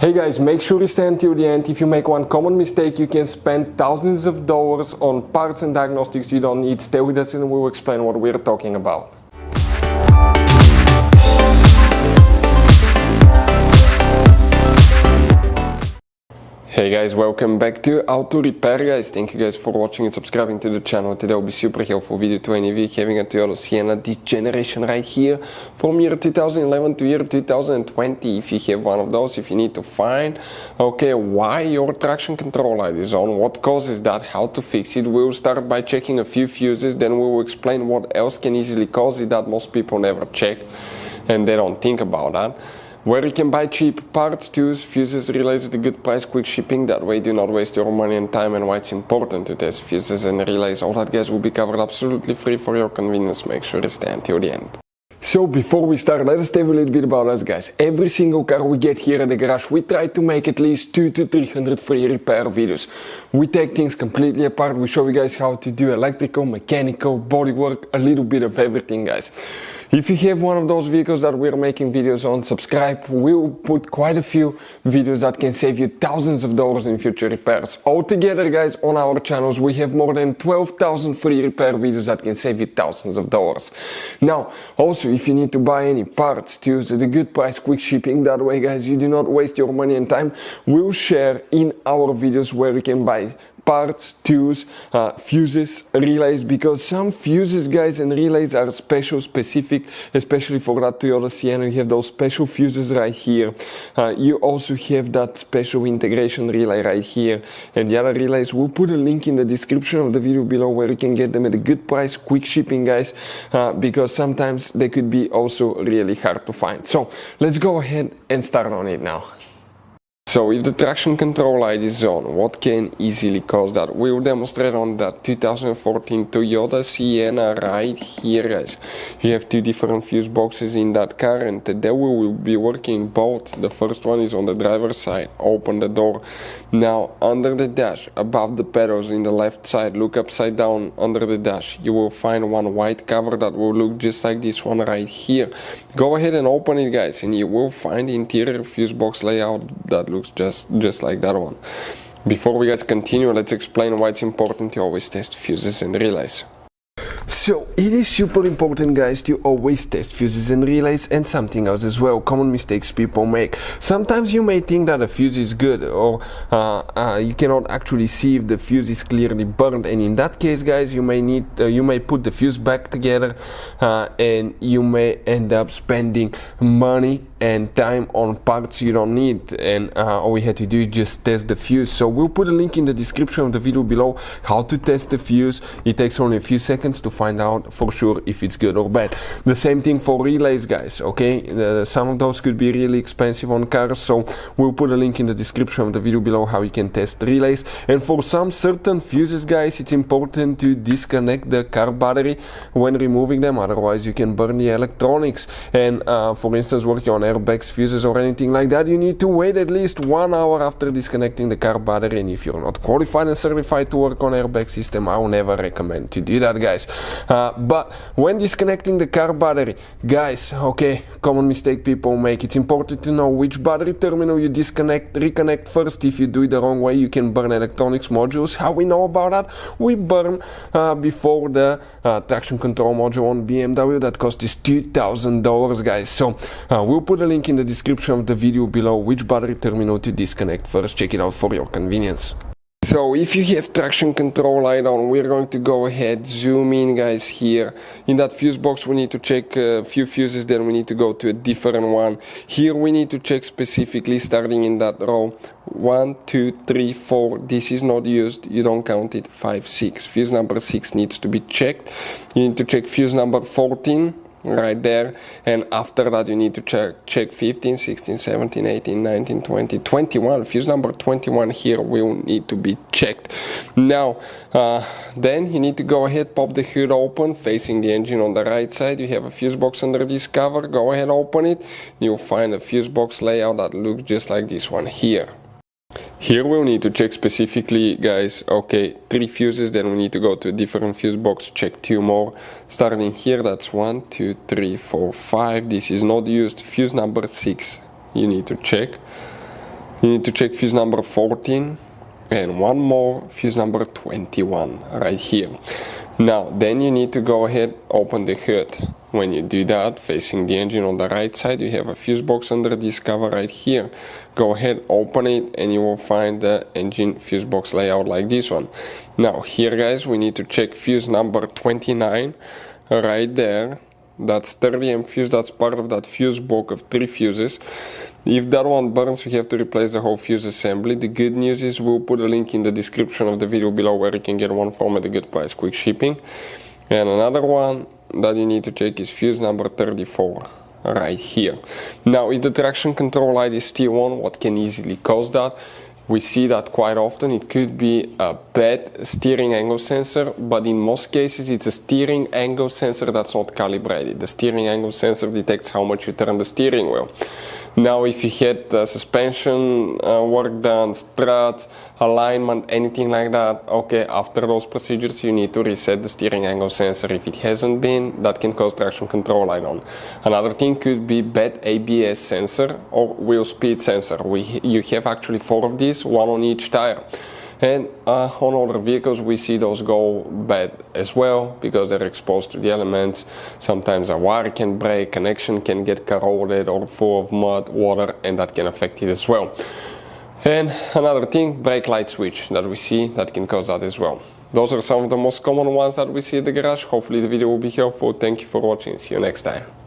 Hey guys, make sure you stay until the end. If you make one common mistake, you can spend thousands of dollars on parts and diagnostics you don't need. Stay with us and we'll explain what we're talking about. Hey guys, welcome back to Auto Repair guys. Thank you guys for watching and subscribing to the channel. Today will be super helpful video to any of you having a Toyota Sienna, this generation right here from year 2011 to year 2020. If you have one of those, if you need to find why your traction control light is on, what causes that, how to fix it, we'll start by checking a few fuses, then we will explain what else can easily cause it that most people never check and they don't think about that. Where you can buy cheap parts, tools, fuses, relays at a good price, quick shipping, that way do not waste your money and time, and why it's important to test fuses and relays. All that guys will be covered absolutely free for your convenience. Make sure to stay until the end. So before we start, let us tell you a little bit about us guys. Every single car we get here at the garage, we try to make at least 200 to 300 free repair videos. We take things completely apart, we show you guys how to do electrical, mechanical, bodywork, a little bit of everything guys. If you have one of those vehicles that we're making videos on, subscribe. We'll put quite a few videos that can save you thousands of dollars in future repairs. Altogether guys, on our channels we have more than 12,000 free repair videos that can save you thousands of dollars. Now, also if you need to buy any parts, tools at a good price, quick shipping, that way guys you do not waste your money and time, we'll share in our videos where you can buy parts, tools, fuses, relays, because some fuses guys and relays are specific, especially for that Toyota Sienna. You have those special fuses right here. You also have that special integration relay right here, and the other relays, we'll put a link in the description of the video below where you can get them at a good price, quick shipping guys, because sometimes they could be also really hard to find. So let's go ahead and start on it now. So if the traction control light is on, what can easily cause that? We will demonstrate on that 2014 Toyota Sienna right here guys. You have two different fuse boxes in that car, and today we will be working both. The first one is on the driver's side. Open the door. Now under the dash, above the pedals in the left side, look upside down under the dash. You will find one white cover that will look just like this one right here. Go ahead and open it guys, and you will find the interior fuse box layout that looks just like that one. Before we guys continue, let's explain why it's important to always test fuses and relays. So it is super important guys to always test fuses and relays, and something else as well, common mistakes people make. Sometimes you may think that a fuse is good, or you cannot actually see if the fuse is clearly burned, and in that case guys you may put the fuse back together, and you may end up spending money and time on parts you don't need, and all we had to do is just test the fuse. So we'll put a link in the description of the video below how to test the fuse. It takes only a few seconds to find out for sure if it's good or bad. The same thing for relays guys, okay? Some of those could be really expensive on cars, so we'll put a link in the description of the video below how you can test relays. And for some certain fuses guys, it's important to disconnect the car battery when removing them, otherwise you can burn the electronics. And for instance, working on airbags, fuses or anything like that, you need to wait at least 1 hour after disconnecting the car battery. And if you're not qualified and certified to work on airbag system, I will never recommend to do that guys. But when disconnecting the car battery guys, common mistake people make, it's important to know which battery terminal you reconnect first. If you do it the wrong way, you can burn electronics modules. How we know about that? We burn before the traction control module on BMW that cost us $2,000 guys. So we'll put a link in the description of the video below which battery terminal to disconnect first. Check it out for your convenience. So if you have traction control light on, we're going to go ahead, zoom in guys here. In that fuse box we need to check a few fuses, then we need to go to a different one. Here we need to check specifically starting in that row. 1, 2, 3, 4, this is not used, you don't count it. 5, 6, fuse number 6 needs to be checked. You need to check fuse number 14 right there, and after that you need to check 15, 16, 17, 18, 19, 20, 21. Fuse number 21 here will need to be checked. Now then you need to go ahead, pop the hood open, facing the engine on the right side. You have a fuse box under this cover. Go ahead, open it. You'll find a fuse box layout that looks just like this one here. Here we'll need to check specifically, guys, okay, 3 fuses, then we need to go to a different fuse box, check 2 more. Starting here, that's 1, 2, 3, 4, 5. This is not used. Fuse number 6, you need to check. You need to check fuse number 14 and one more, fuse number 21 right here. Now then you need to go ahead, open the hood. When you do that, facing the engine on the right side, you have a fuse box under this cover right here. Go ahead, open it, and you will find the engine fuse box layout like this one. Now here guys, we need to check fuse number 29 right there. That's 30 fuse, that's part of that fuse block of 3 fuses. If that one burns, you have to replace the whole fuse assembly. The good news is we'll put a link in the description of the video below where you can get one from at a good price, quick shipping. And another one that you need to check is fuse number 34 right here. Now if the traction control light is still on, what can easily cause that? We see that quite often. It could be a bad steering angle sensor, but in most cases it's a steering angle sensor that's not calibrated. The steering angle sensor detects how much you turn the steering wheel. Now if you had suspension work done, strut, alignment, anything like that, okay, after those procedures you need to reset the steering angle sensor. If it hasn't been, that can cause traction control light on. Another thing could be bad ABS sensor or wheel speed sensor. You have actually 4 of these, 1 on each tire. And on other vehicles we see those go bad as well because they're exposed to the elements. Sometimes a wire can break, connection can get corroded or full of mud, water, and that can affect it as well. And another thing, brake light switch that we see, that can cause that as well. Those are some of the most common ones that we see at the garage. Hopefully the video will be helpful. Thank you for watching. See you next time.